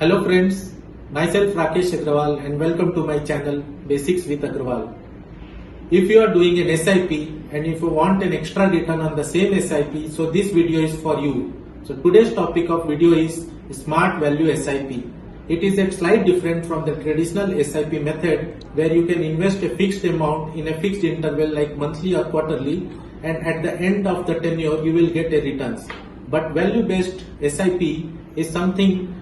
Hello friends, myself Rakesh Agrawal and welcome to my channel Basics with Agrawal. If you are doing an SIP and if you want an extra return on the same SIP, so this video is for you. So today's topic of video is Smart Value SIP. It is a slight different from the traditional SIP method where you can invest a fixed amount in a fixed interval like monthly or quarterly, and at the end of the tenure you will get a returns. But value based SIP is something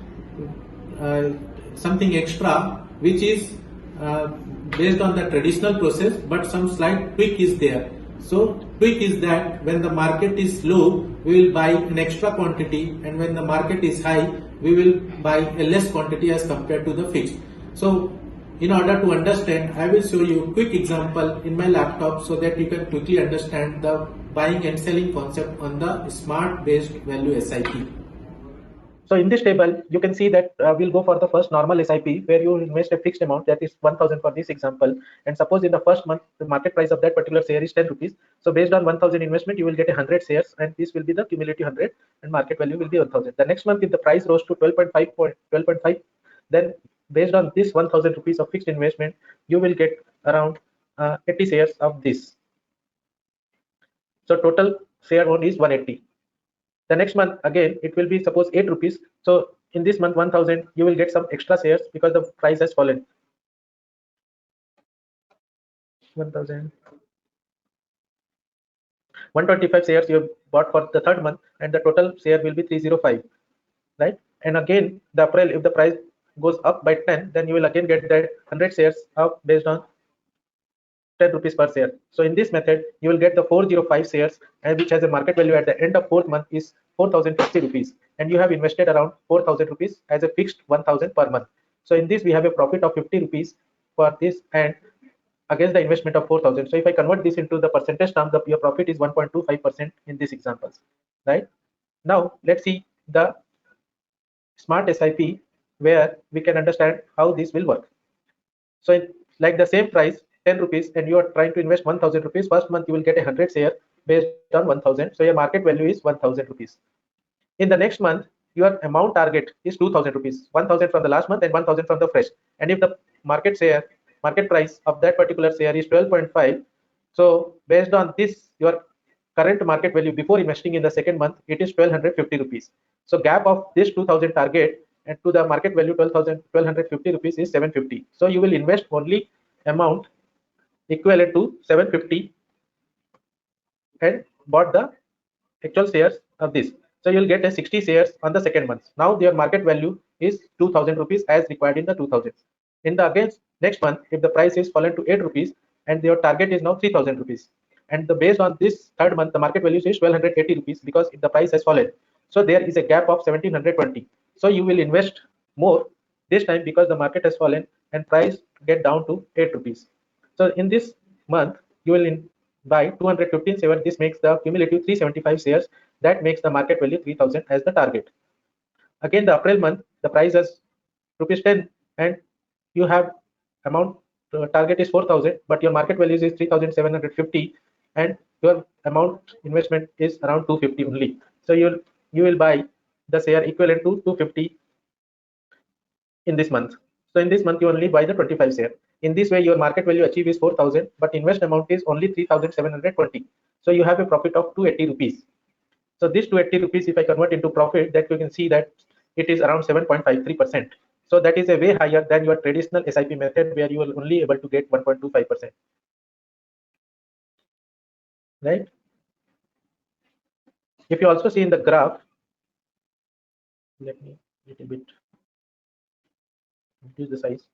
extra which is based on the traditional process, but some slight tweak is there. So tweak is that when the market is low we will buy an extra quantity, and when the market is high we will buy a less quantity as compared to the fixed. So in order to understand, I will show you a quick example in my laptop so that you can quickly understand the buying and selling concept on the smart based value SIP. So in this table, you can see that we'll go for the first normal SIP where you invest a fixed amount, that is 1000 for this example. And suppose in the first month, the market price of that particular share is 10 rupees. So based on 1000 investment, you will get 100 shares, and this will be the cumulative 100 and market value will be 1000. The next month, if the price rose to 12.5, then based on this 1000 rupees of fixed investment, you will get around 80 shares of this. So total share owned is 180. The next month again it will be suppose 8 rupees. So in this month 1000 you will get some extra shares because the price has fallen. 1000 125 shares you have bought for the third month, and the total share will be 305, right? And again the April, if the price goes up by 10, then you will again get that 100 shares up based on 10 rupees per share. So in this method you will get the 405 shares, and which has a market value at the end of fourth month is 4050 rupees, and you have invested around 4000 rupees as a fixed 1000 per month. So in this we have a profit of 50 rupees for this, and against the investment of 4000. So if I convert this into the percentage term, your profit is 1.25% in these examples, right? Now let's see the smart SIP where we can understand how this will work. So like the same price 10 rupees, and you are trying to invest 1000 rupees, first month you will get 100 share based on 1000. So your market value is 1000 rupees. In the next month your amount target is 2000 rupees, 1000 from the last month and 1000 from the fresh. And if the market price of that particular share is 12.5, so based on this your current market value before investing in the second month, it is 1250 rupees. So gap of this 2000 target and to the market value 1250 rupees is 750. So you will invest only amount equivalent to 750 and bought the actual shares of this. So you'll get a 60 shares on the second month. Now their market value is 2000 rupees as required in the 2000. In the against next month, if the price is fallen to 8 rupees and your target is now 3000 rupees, and the based on this third month the market value is 1280 rupees because the price has fallen. So there is a gap of 1720. So you will invest more this time because the market has fallen and price get down to 8 rupees. So in this month you will buy 215 shares. This makes the cumulative 375 shares. That makes the market value 3000 as the target. Again the April month the price is rupees 10, and you have amount target is 4000, but your market value is 3750, and your amount investment is around 250 only. So you will buy the share equivalent to 250 in this month. So in this month you only buy the 25 share. In this way your market value achieved is 4000, but invest amount is only 3720. So you have a profit of 280 rupees. So this 280 rupees, if I convert into profit, that you can see that it is around 7.53%. So that is a way higher than your traditional SIP method where you will only able to get 1.25%. Right? If you also see in the graph, let me little bit reduce the size.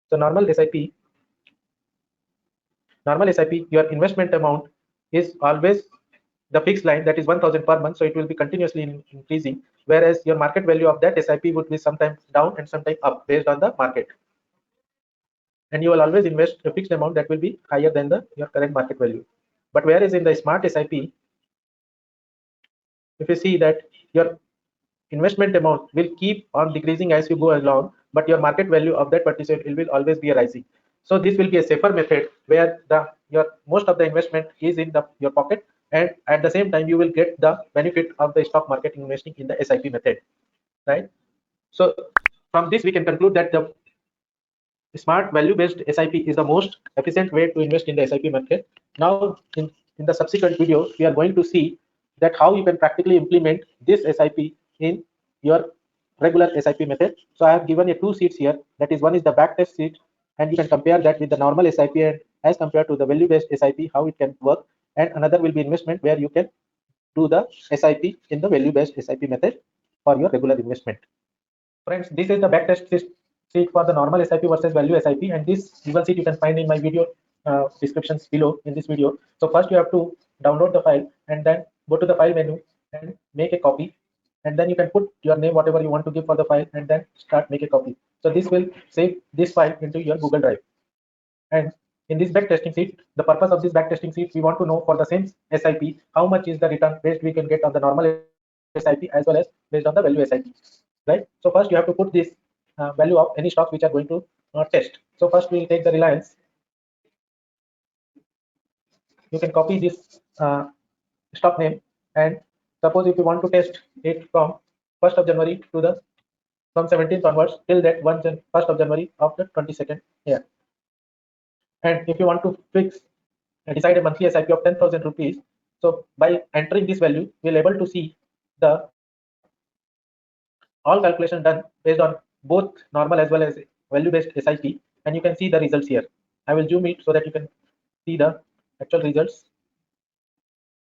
So normal SIP, your investment amount is always the fixed line, that is 1000 per month, so it will be continuously increasing, whereas your market value of that SIP would be sometimes down and sometimes up based on the market, and you will always invest a fixed amount that will be higher than your current market value. But whereas in the smart SIP, if you see that your investment amount will keep on decreasing as you go along, but your market value of that particular will always be rising. So this will be a safer method where your most of the investment is in your pocket, and at the same time you will get the benefit of the stock market investing in the SIP method, right? So from this we can conclude that the smart value-based SIP is the most efficient way to invest in the SIP market. Now, in the subsequent video, we are going to see that how you can practically implement this SIP in your regular SIP method. So I have given you two sheets here. That is, one is the backtest sheet, and you can compare that with the normal SIP and as compared to the value-based SIP, how it can work. And another will be investment, where you can do the SIP in the value-based SIP method for your regular investment. Friends, this is the backtest sheet for the normal SIP versus value SIP, and this Google sheet you can find in my video descriptions below in this video. So first you have to download the file and then go to the file menu and make a copy, and then you can put your name, whatever you want to give for the file, and then start make a copy. So this will save this file into your Google Drive. And in this backtesting sheet, the purpose of this backtesting sheet, we want to know for the same SIP how much is the return based we can get on the normal SIP as well as based on the value SIP, right? So first you have to put this value of any stocks which are going to test. So first we will take the Reliance. You can copy this stock name, and suppose if you want to test it from 1st of January to the from 17th onwards till that 1st of January of the 22nd year. And if you want to fix decide a monthly SIP of 10,000 rupees, so by entering this value, we'll able to see the all calculation done based on both normal as well as value based SIP, and you can see the results here. I will zoom it so that you can see the actual results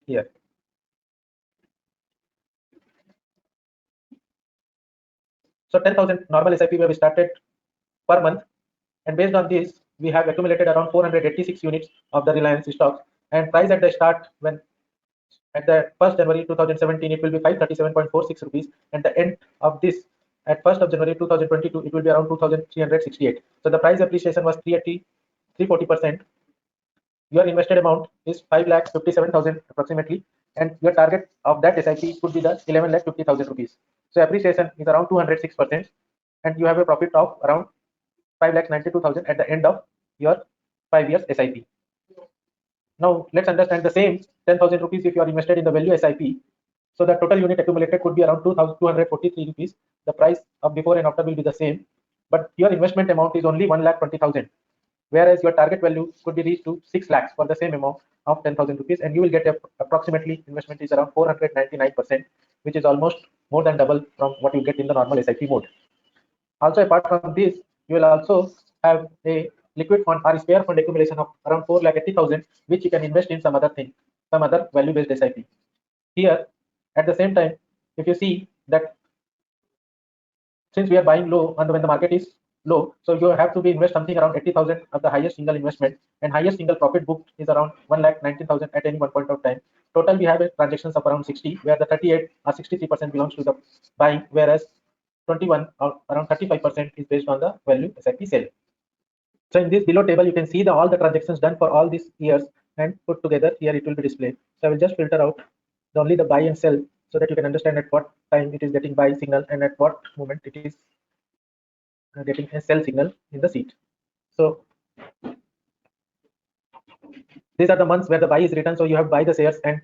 here. So 10,000 normal SIP we have started per month, and based on this, we have accumulated around 486 units of the Reliance stocks. And price at the start, when at the 1st January 2017, it will be 537.46 rupees, and the end of this at 1st of January 2022, it will be around 2,368. So the price appreciation was 340%. Your invested amount is 5,57,000 approximately, and your target of that SIP could be the 11,50,000 rupees. So appreciation is around 206%, and you have a profit of around 5,92,000 at the end of your 5 years SIP. Now let's understand the same 10,000 rupees if you are invested in the value SIP. So the total unit accumulated could be around 2,243 rupees. The price of before and after will be the same, but your investment amount is only 1,20,000, whereas your target value could be reached to 6 lakhs for the same amount of 10,000 rupees, and you will get approximately investment is around 499%, which is almost more than double from what you get in the normal SIP mode. Also, apart from this, you will also have a liquid fund or spare fund accumulation of around 4,80,000, which you can invest in some other thing, some other value-based SIP. Here, at the same time, if you see that since we are buying low and when the market is low, so you have to be invest something around 80,000 of the highest single investment, and highest single profit booked is around 1,19,000 at any one point of time. Total we have transactions of around 60, where the 38 or 63% belongs to the buying, whereas 21 or around 35% is based on the value SIP sale. So in this below table, you can see all the transactions done for all these years and put together. Here it will be displayed. So I will just filter out only the buy and sell so that you can understand at what time it is getting buy signal and at what moment it is getting a sell signal in the sheet. So these are the months where the buy is written. So you have buy the shares, and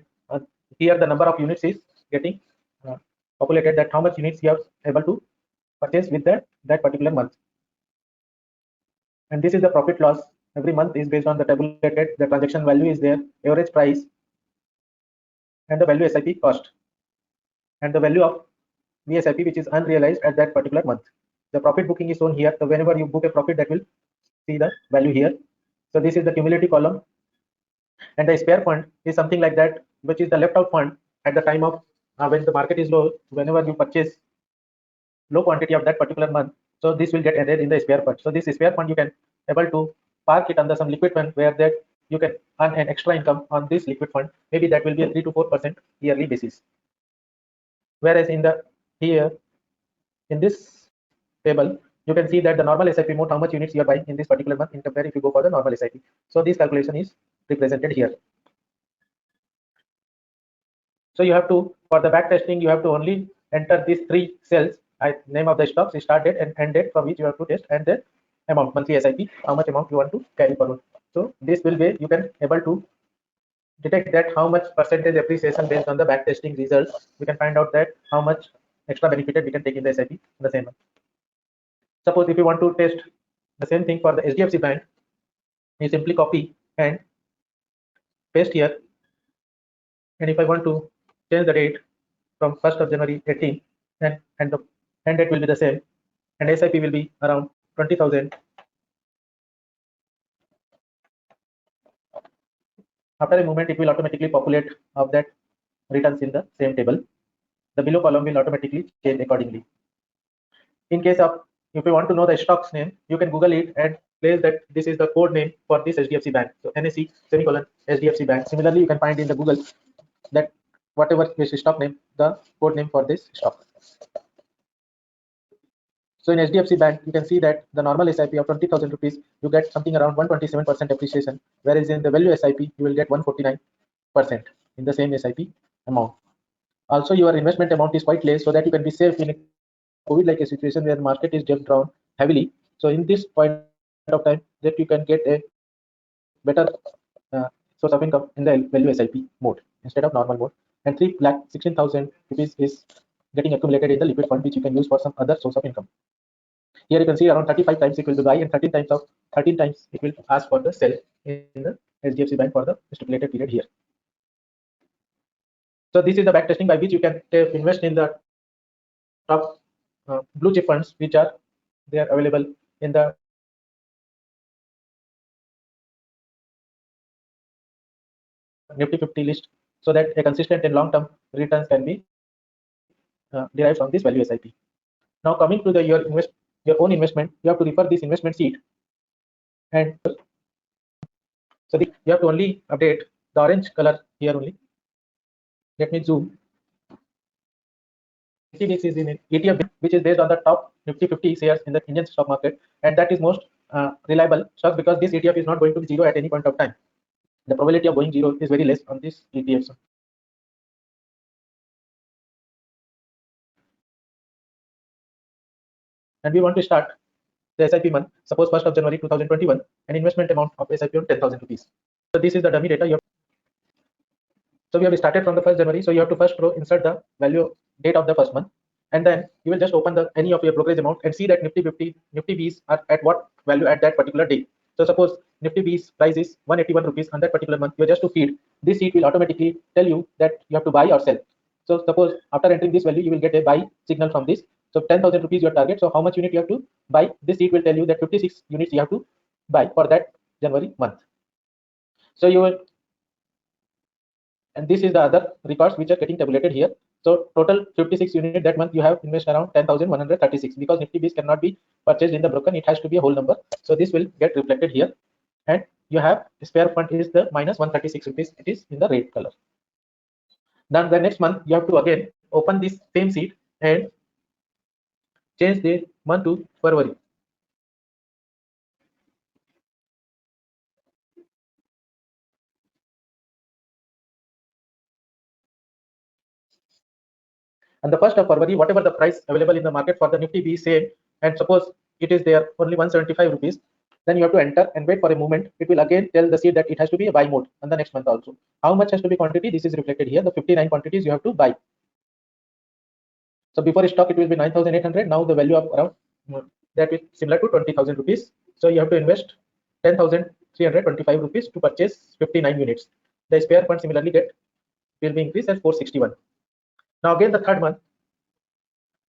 here the number of units is getting populated, that how much units you are able to purchase with that particular month. And this is the profit loss every month is based on the tabulated, the transaction value is there, average price, and the value SIP cost, and the value of VSIP which is unrealized at that particular month. The profit booking is shown here. So whenever you book a profit, that will see the value here. So this is the cumulative column, and the spare fund is something like that, which is the left out fund at the time of when the market is low. Whenever you purchase low quantity of that particular month, so this will get added in the spare fund. So this spare fund you can able to park it under some liquid fund, where that you can earn an extra income on this liquid fund. Maybe that will be a 3 to 4% yearly basis. Whereas in the here in this table, you can see that the normal SIP mode, how much units you are buying in this particular month in compare if you go for the normal SIP. So this calculation is represented here. So you have to, for the back testing, you have to only enter these three cells, name of the stocks, start date and end date from which you have to test, and then amount, monthly SIP, how much amount you want to carry forward. So this will be, you can able to detect that how much percentage appreciation based on the back testing results. We can find out that how much extra benefited we can take in the SIP in the same month. Suppose if you want to test the same thing for the HDFC Bank, you simply copy and paste here. And if I want to change the date from 1st of January 18, and the end date will be the same, and SIP will be around 20,000. After a moment, it will automatically populate of that returns in the same table. The below column will automatically change accordingly. In case of, if you want to know the stock's name, you can Google it and place that this is the code name for this HDFC Bank. So NSE semicolon HDFC Bank. Similarly, you can find in the Google that whatever is stock name, the code name for this stock. So in HDFC Bank, you can see that the normal SIP of 20,000 rupees, you get something around 127% appreciation, whereas in the value SIP, you will get 149% in the same SIP amount. Also, your investment amount is quite less, so that you can be safe in a COVID like a situation where the market is jumped down heavily. So in this point of time, that you can get a better source of income in the value SIP mode instead of normal mode. And 3,16,000 rupees is getting accumulated in the liquid fund, which you can use for some other source of income. Here you can see around 35 times it will be buy, and 13 times it will ask for the sell in the HDFC Bank for the stipulated period here. So this is the backtesting by which you can invest in the top blue chip funds, which are available in the Nifty 50 list, so that a consistent and long-term returns can be derived from this value SIP. Now coming to the your own investment, you have to refer this investment sheet, and so you have to only update the orange color here only. Let me zoom. This is in an ETF, which is based on the top Nifty 50 shares in the Indian stock market, and that is most reliable stock, because this ETF is not going to be zero at any point of time. The probability of going zero is very less on this ETF. And we want to start the SIP month, suppose 1st of January 2021, an investment amount of SIP of 10,000 rupees. So this is the dummy data. So we have started from the 1st January. So you have to first insert the value date of the first month, and then you will just open the any of your brokerage amount and see that Nifty 50, Nifty Bs are at what value at that particular day. So suppose Nifty Bs price is 181 rupees on that particular month. You just to feed this sheet will automatically tell you that you have to buy or sell. So suppose after entering this value, you will get a buy signal from this. So 10,000 rupees your target. So how much unit you have to buy? This sheet will tell you that 56 units you have to buy for that January month. So you will, and this is the other records which are getting tabulated here. So total 56 unit that month you have invested around 10,136, because Nifty Bs cannot be purchased in the broken, it has to be a whole number. So this will get reflected here, and you have spare fund is the minus 136 rupees. It is in the red color. Then the next month you have to again open this same sheet and change the month to February. And the 1st of February, whatever the price available in the market for the Nifty B same, and suppose it is there only 175 rupees, then you have to enter and wait for a moment. It will again tell the sheet that it has to be a buy mode on the next month also. How much has to be quantity? This is reflected here. The 59 quantities you have to buy. So before stock it will be 9,800. Now the value of around that is similar to 20,000 rupees. So you have to invest 10,325 rupees to purchase 59 units. The spare fund similarly will be increased as 461. Now again the third month,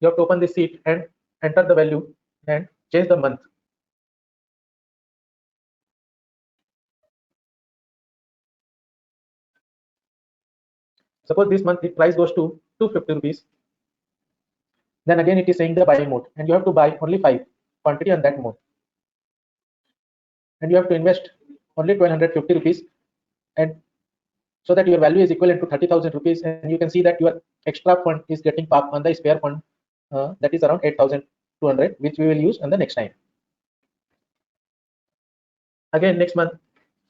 you have to open this sheet and enter the value and change the month. Suppose this month the price goes to 250 rupees. Then again it is saying the buy mode, and you have to buy only 5 quantity on that mode. And you have to invest only 1,250 rupees, and so that your value is equivalent to 30,000 rupees. And you can see that your extra fund is getting parked on the spare fund, that is around 8,200, which we will use on the next time. Again next month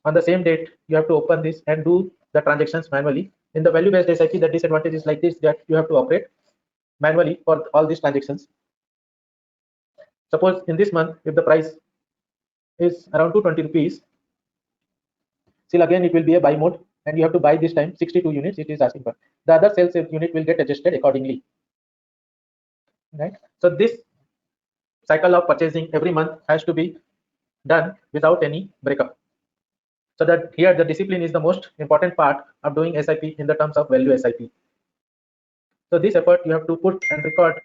on the same date, you have to open this and do the transactions manually. In the value based SIP, the disadvantage is like this, that you have to operate manually for all these transactions. Suppose in this month, if the price is around 220 rupees, still again it will be a buy mode, and you have to buy this time 62 units it is asking for. The other sales unit will get adjusted accordingly, right? So this cycle of purchasing every month has to be done without any breakup. So that here the discipline is the most important part of doing SIP in the terms of value SIP. So this effort you have to put and record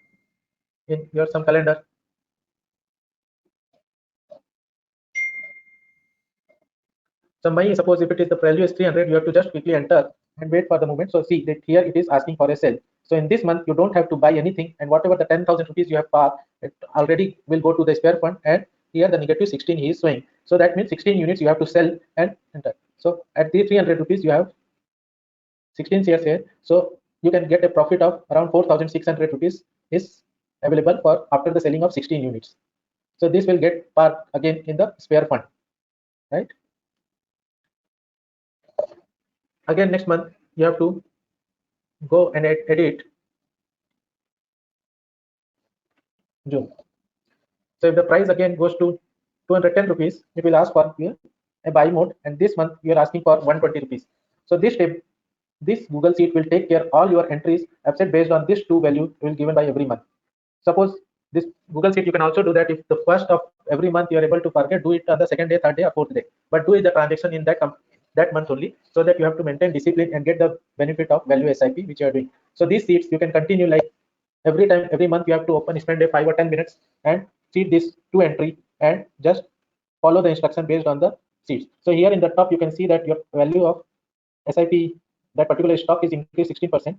in your some calendar. So my suppose if it is the value is 300, you have to just quickly enter and wait for the moment. So see that here it is asking for a sell. So in this month you don't have to buy anything, and whatever the 10,000 rupees you have parked, it already will go to the spare fund, and here the negative 16 he is showing. So that means 16 units you have to sell and enter. So at the 300 rupees you have 16 shares here. So you can get a profit of around 4,600 rupees is available for after the selling of 16 units. So this will get parked again in the spare fund, right? Again next month you have to go and edit June. So if the price again goes to 210 rupees, it will ask for a buy mode, and this month you are asking for 120 rupees. So this Google Sheet will take care all your entries upset based on this two value will given by every month. Suppose this Google Sheet you can also do that if the first of every month you are able to forget, do it on the second day, third day, or fourth day. But do it the transaction in that month only, so that you have to maintain discipline and get the benefit of value SIP which you are doing. So these sheets you can continue like every time, every month you have to open, spend a 5 or 10 minutes and see this two entry and just follow the instruction based on the sheets. So here in the top you can see that your value of SIP, that particular stock is increased 16%,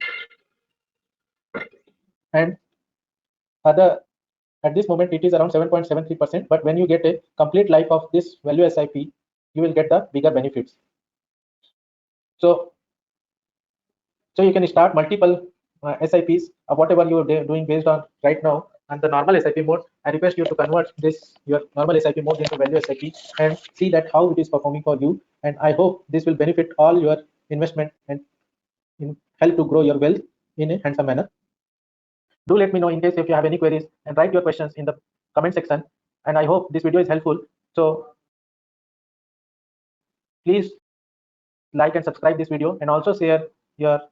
and other at this moment it is around 7.73%, but when you get a complete life of this value SIP, you will get the bigger benefits. So you can start multiple SIPs of whatever you are doing based on right now and the normal SIP mode. I request you to convert this your normal SIP mode into value SIP and see that how it is performing for you. And I hope this will benefit all your investment and help to grow your wealth in a handsome manner. Do let me know in case if you have any queries, and write your questions in the comment section. And I hope this video is helpful. So please like and subscribe this video, and also share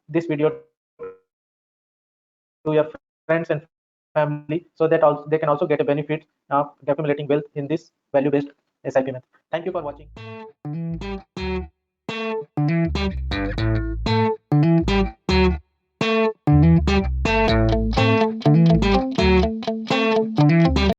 this video to your friends and family, so that also they can also get a benefit of accumulating wealth in this value based SIP method. Thank you for watching.